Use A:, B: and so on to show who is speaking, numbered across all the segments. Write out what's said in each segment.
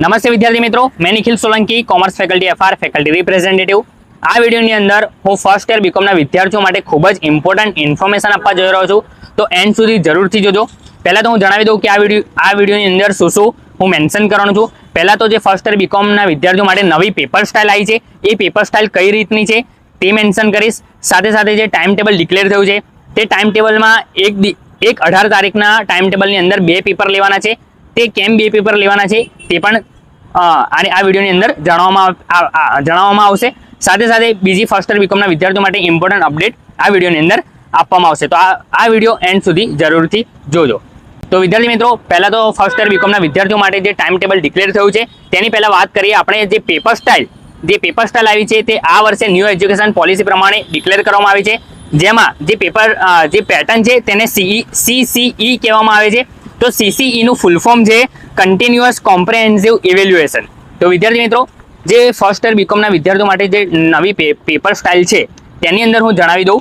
A: નમસ્તે વિદ્યાર્થી મિત્રો, મેં Nikhil Solanki, commerce faculty FR faculty representative. આ વિડીયોની અંદર હું ફર્સ્ટ યર બીકોમના વિદ્યાર્થીઓ માટે ખૂબ જ ઇમ્પોર્ટન્ટ ઇન્ફોર્મેશન આપવા જઈ રહ્યો છું, તો એન્ડ સુધી જરૂરથી જોજો. પહેલાં તો હું જણાવી દઉં કે આ વિડીયોની અંદર શું શું હું મેન્શન કરવાનો છું. પહેલાં તો જે ફર્સ્ટ યર બીકોમના વિદ્યાર્થીઓ માટે નવી પેપર સ્ટાઇલ આવી છે, એ પેપર સ્ટાઇલ કઈ રીતની છે તે મેન્શન કરીશ. સાથે સાથે જે ટાઈમ ટેબલ ડિક્લેર થયું છે તે ટાઈમ ટેબલમાં એક 18 તારીખના ટાઈમ ટેબલની અંદર 2 પેપર લેવાના છે. તે કેમ 2 પેપર લેવાના છે તે પણ આ વિડીયોની અંદર જણાવવામાં આવશે. સાથે સાથે બીજી ફર્સ્ટ યર બીકોમના વિદ્યાર્થીઓ માટે ઇમ્પોર્ટન્ટ અપડેટ આ વિડીયોની અંદર આપવામાં આવશે. તો આ વિડીયો એન્ડ સુધી જરૂરથી જોજો. તો વિદ્યાર્થી મિત્રો, પહેલાં તો ફર્સ્ટ યર બીકોમના વિદ્યાર્થીઓ માટે જે ટાઈમ ટેબલ ડિક્લેર થયું છે તેની પહેલાં વાત કરીએ. આપણે જે પેપર સ્ટાઇલ આવી છે તે આ વર્ષે ન્યૂ એજ્યુકેશન પોલિસી પ્રમાણે ડિક્લેર કરવામાં આવી છે, જેમાં જે પેટર્ન છે તેને CCE કહેવામાં આવે છે. તો CCE નું ફૂલ ફોર્મ છે કન્ટિન્યુઅસ કોમ્પ્રેહેન્સિવ ઇવેલ્યુએશન. તો વિદ્યાર્થી મિત્રો, જે ફર્સ્ટ યર બીકોમના વિદ્યાર્થીઓ માટે જે નવી પેપર સ્ટાઇલ છે તેની અંદર હું જણાવી દઉં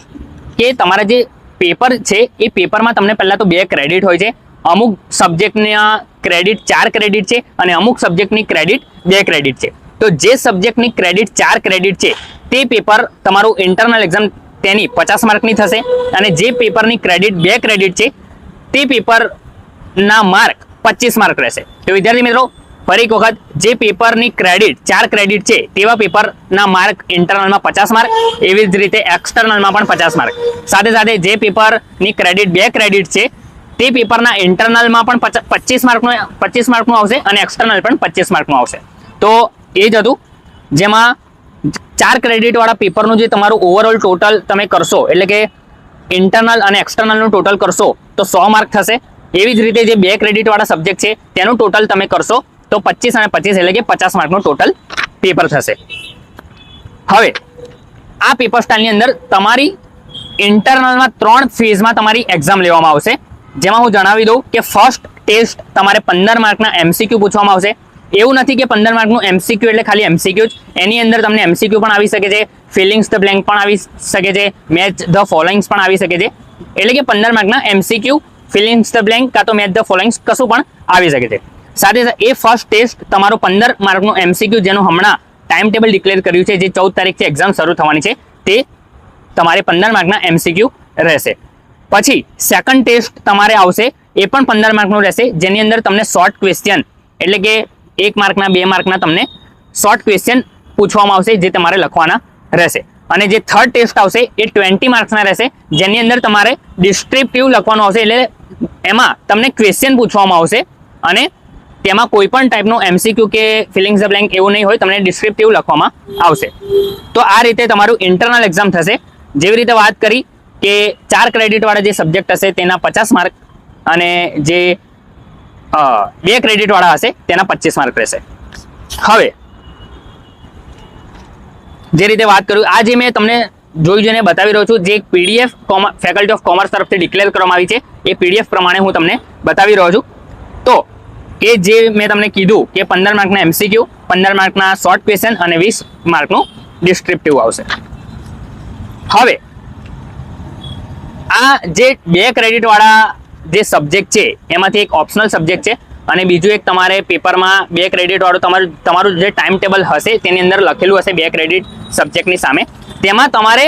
A: કે તમારા જે પેપર છે એ પેપરમાં તમને પહેલાં તો 2 ક્રેડિટ હોય છે. અમુક સબ્જેક્ટના ક્રેડિટ 4 ક્રેડિટ છે અને અમુક સબ્જેક્ટની ક્રેડિટ 2 ક્રેડિટ છે. તો જે સબ્જેક્ટની ક્રેડિટ 4 ક્રેડિટ છે તે પેપર તમારું ઇન્ટરનલ એક્ઝામ તેની 50 માર્કની થશે, અને જે પેપરની ક્રેડિટ 2 ક્રેડિટ છે તે પેપરના માર્ક 25 માર્ક રહેશે. તો વિદ્યાર્થી મિત્રો, ફરી એક વખત, જે પેપરની ક્રેડિટ 4 ક્રેડિટ છે તેવા પેપરના માર્ક ઇન્ટરનલમાં 50 માર્ક, એવી જ રીતે એક્સટર્નલમાં પણ 50 માર્ક. સાથે સાથે જે પેપરની ક્રેડિટ 2 ક્રેડિટ છે તે પેપરના ઇન્ટરનલમાં પણ 25 માર્કનું આવશે અને એક્સટર્નલ પણ 25 માર્કનું આવશે. તો એ જ હતું, જેમાં 4 ક્રેડિટવાળા પેપરનું જે તમારું ઓવરઓલ ટોટલ તમે કરશો, એટલે કે ઇન્ટરનલ અને એક્સટર્નલનું ટોટલ કરશો તો 100 માર્ક થશે. એવી જ રીતે જે 2 ક્રેડિટવાળા સબ્જેક્ટ છે તેનું ટોટલ તમે કરશો તો 25 અને 25 એટલે કે 50 માર્કનું ટોટલ પેપર થશે. હવે આ પેપર સ્ટાઇલની અંદર તમારી ઇન્ટરનલમાં 3 ફેઝમાં તમારી એક્ઝામ લેવામાં આવશે, જેમાં હું જણાવી દઉં કે ફર્સ્ટ ટેસ્ટ તમારે 15 માર્કના MCQ પૂછવામાં આવશે. એવું નથી કે 15 માર્કનું MCQ એટલે ખાલી MCQ જ, એની અંદર તમને MCQ પણ આવી શકે છે, ફિલિંગ્સ ધ બ્લેન્ક પણ આવી શકે છે, મેચ ધ ફોલોઈંગ્સ પણ આવી શકે છે. એટલે કે 15 માર્કના MCQ, ફિલિંગ્સ ધ બ્લેન્ક કાં તો મેચ ધ ફોલોઈંગ્સ કશું પણ આવી શકે છે. સાથે સાથે એ ફર્સ્ટ ટેસ્ટ તમારો 15 માર્કનું MCQ, જેનું હમણાં ટાઈમ ટેબલ ડિક્લેર કર્યું છે, જે 14 તારીખથી એક્ઝામ શરૂ થવાની છે, તે તમારે 15 માર્કના MCQ રહેશે. પછી સેકન્ડ ટેસ્ટ તમારે આવશે, એ પણ 15 માર્કનું રહેશે, જેની અંદર તમને શોર્ટ ક્વેશ્ચન, એટલે કે 1 માર્કના 2 માર્કના તમને શોર્ટ ક્વેશ્ચન પૂછવામાં આવશે, જે તમારે લખવાના રહેશે. અને જે થર્ડ ટેસ્ટ આવશે એ 20 માર્ક્સના રહેશે, જેની અંદર તમારે ડિસ્ક્રિપ્ટિવ લખવાનું આવશે. એટલે એમાં તમને ક્વેશ્ચન પૂછવામાં આવશે અને તેમાં કોઈ પણ ટાઈપનું MCQ કે ફિલિંગ્સ ધ બ્લેન્ક એવું નહીં હોય, તમને ડિસ્ક્રિપ્ટિવ લખવામાં આવશે. તો આ રીતે તમારું ઇન્ટરનલ એક્ઝામ થશે. જેવી રીતે વાત કરી કે 4 ક્રેડિટવાળા જે સબ્જેક્ટ હશે તેના 50 માર્ક અને જે 2 ક્રેડિટવાળા હશે તેના 25 માર્ક રહેશે. હવે જે રીતે વાત કરું, આ જે મેં તમને જોઈને બતાવી રહ્યો છું, જે PDF ફેકલ્ટી ઓફ કોમર્સ તરફથી ડિક્લેર કરવામાં આવી છે, એ PDF પ્રમાણે હું તમને બતાવી રહ્યો છું. તો એ જે મેં તમને કીધું કે 15 માર્કના MCQ, 15 માર્કના શોર્ટ ક્વેશ્ચન અને 20 માર્કનું ડિસ્ક્રિપ્ટિવ આવશે. હવે આ જે 2 ક્રેડિટવાળા જે સબ્જેક્ટ છે એમાંથી એક ઓપ્શનલ સબ્જેક્ટ છે, અને બીજું એક તમારે પેપરમાં 2 ક્રેડિટવાળું તમારું જે ટાઈમ ટેબલ હશે તેની અંદર લખેલું હશે 2 ક્રેડિટ સબ્જેક્ટની સામે, તેમાં તમારે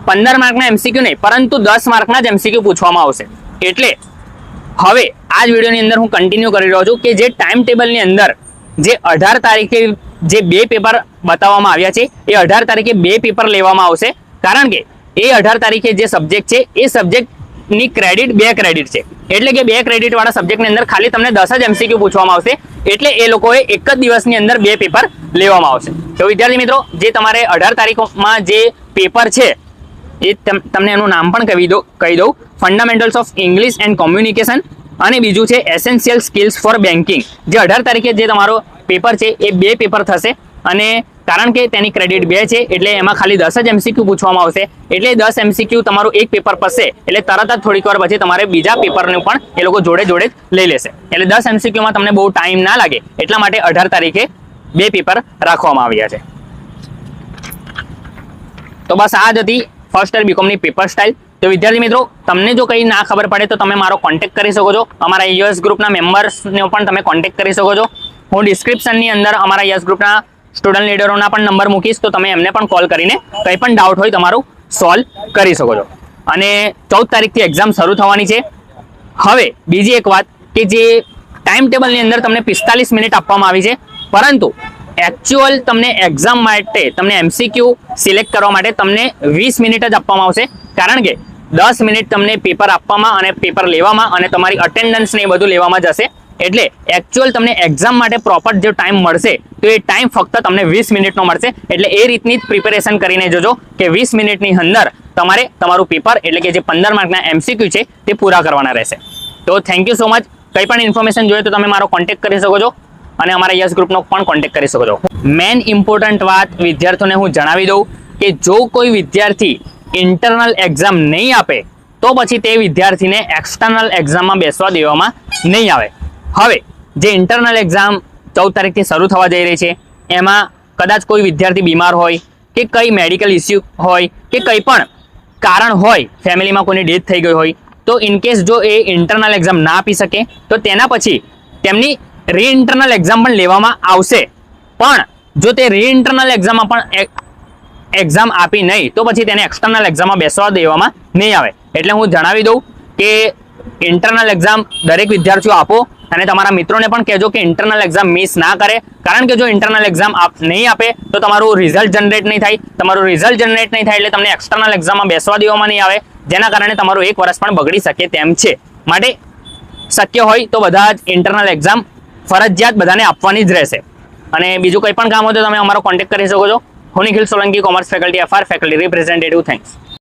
A: 15 માર્કના MCQ નહીં પરંતુ 10 માર્કના જ MCQ પૂછવામાં આવશે. એટલે હવે આ જ વિડીયોની અંદર હું કન્ટિન્યુ કરી રહ્યો છું કે જે ટાઈમ ટેબલની અંદર જે 18 તારીખે જે 2 પેપર બતાવવામાં આવ્યા છે, એ 18 તારીખે 2 પેપર લેવામાં આવશે. કારણ કે એ 18 તારીખે જે સબ્જેક્ટ છે એ સબ્જેક્ટની ક્રેડિટ 2 ક્રેડિટ છે, એટલે કે 2 ક્રેડિટવાળા સબ્જેક્ટની અંદર ખાલી તમને 10 જ MCQ પૂછવામાં આવશે. એટલે એ લોકોએ એક જ દિવસની અંદર 2 પેપર લેવામાં આવશે. તો વિદ્યાર્થી મિત્રો, જે તમારે 18 તારીખમાં જે પેપર છે એ તમને એનું નામ પણ કહી દઉં, fundamentals of English and communication, અને બીજું છે એસેન્શિયલ સ્કિલ્સ ફોર બેન્કિંગ. જે 18 તારીખે જે તમારો પેપર છે એ 2 પેપર થશે, અને કારણ કે તેની ક્રેડિટ 2 છે એટલે એમાં ખાલી 10 જ MCQ પૂછવામાં આવશે. એટલે 10 MCQ તમારું એક પેપર પતશે એટલે તરત જ થોડીક વાર પછી તમારે બીજા પેપરનું પણ એ લોકો જોડે જ લઈ લેશે. એટલે 10 MCQમાં તમને બહુ ટાઈમ ના લાગે, એટલા માટે 18 તારીખે 2 પેપર રાખવામાં આવ્યા છે. તો બસ આ જ હતી ફર્સ્ટ યર બીકોમની પેપર સ્ટાઇલ. તો વિદ્યાર્થી મિત્રો, તમને જો કંઈ ના ખબર પડે તો તમે મારો કોન્ટેક્ટ કરી શકો છો. અમારા EOS ગ્રુપના મેમ્બર્સને પણ તમે કોન્ટેક્ટ કરી શકો છો. હું ડિસ્ક્રિપ્શનની અંદર અમારા યસ ગ્રુપના સ્ટુડન્ટ લીડરોના પણ નંબર મૂકીશ, તો તમે એમને પણ કોલ કરીને કંઈ પણ ડાઉટ હોય તમારું સોલ્વ કરી શકો છો. અને 14 તારીખથી એક્ઝામ શરૂ થવાની છે. હવે બીજી એક વાત કે જે ટાઈમ ટેબલની અંદર તમને 45 મિનિટ આપવામાં આવી છે, પરંતુ એકચ્યુઅલ તમને એક્ઝામ માટે તમને MCQ સિલેક્ટ કરવા માટે તમને 20 મિનિટ જ આપવામાં આવશે, કારણ કે 10 મિનિટ તમને પેપર આપવામાં અને પેપર લેવામાં અને તમારી અટેન્ડન્સ ને એ બધું લેવામાં જશે. એટલે એકચ્યુઅલ તમને એક્ઝામ માટે પ્રોપર જે ટાઈમ મળશે તો એ ટાઈમ ફક્ત તમને 20 મિનિટનો મળશે. એટલે એ રીતની જ પ્રિપેરેશન કરીને જોજો કે 20 મિનિટની અંદર તમારે તમારું પેપર એટલે કે જે 15 માર્કના MCQ છે તે પૂરા કરવાના રહેશે. તો થેન્ક યુ સો મચ. કંઈ પણ ઇન્ફોર્મેશન જોઈએ તો તમે મારો કોન્ટેક્ટ કરી શકો છો અને અમારા યસ ગ્રુપનો પણ કોન્ટેક્ટ કરી શકો છો. મેન ઇમ્પોર્ટન્ટ વાત વિદ્યાર્થીઓને હું જણાવી દઉં કે જો કોઈ વિદ્યાર્થી ઇન્ટરનલ એક્ઝામ નહીં આપે તો પછી તે વિદ્યાર્થીને એક્સટર્નલ એક્ઝામમાં બેસવા દેવામાં નહીં આવે. હવે જે ઇન્ટરનલ એક્ઝામ 14 તારીખથી શરૂ થવા જઈ રહી છે એમાં કદાચ કોઈ વિદ્યાર્થી બીમાર હોય કે કંઈ મેડિકલ ઇસ્યુ હોય કે કંઈ પણ કારણ હોય, ફેમિલીમાં કોઈની ડેથ થઈ ગઈ હોય, તો ઇનકેસ જો એ ઇન્ટરનલ એક્ઝામ ના આપી શકે તો તેના પછી તેમની રીઇન્ટરનલ એક્ઝામ પણ લેવામાં આવશે. પણ જો તે રીઇન્ટરનલ એક્ઝામમાં પણ એક્ઝામ આપી નહીં તો પછી તેને એક્સટર્નલ એક્ઝામમાં બેસવા દેવામાં નહીં આવે. એટલે હું જણાવી દઉં કે ઇન્ટરનલ એક્ઝામ દરેક વિદ્યાર્થીઓ આપો અને તમારા મિત્રોને પણ કહેજો કે ઇન્ટરનલ એક્ઝામ મિસ ના કરે, કારણ કે જો ઇન્ટરનલ એક્ઝામ નહીં આપે તો તમારું રિઝલ્ટ જનરેટ નહીં થાય. તમારું રિઝલ્ટ જનરેટ નહીં થાય એટલે તમને એક્સટર્નલ એક્ઝામમાં બેસવા દેવામાં નહીં આવે, જેના કારણે તમારું 1 વર્ષ પણ બગડી શકે તેમ છે. માટે શક્ય હોય તો બધા જ ઇન્ટરનલ એક્ઝામ ફરજિયાત બધાને આપવાની જ રહેશે. અને બીજું કંઈ પણ કામ હોય તો તમે અમારો કોન્ટેક્ટ કરી શકો છો. હું Nikhil Solanki, commerce faculty FR faculty representative. Thanks.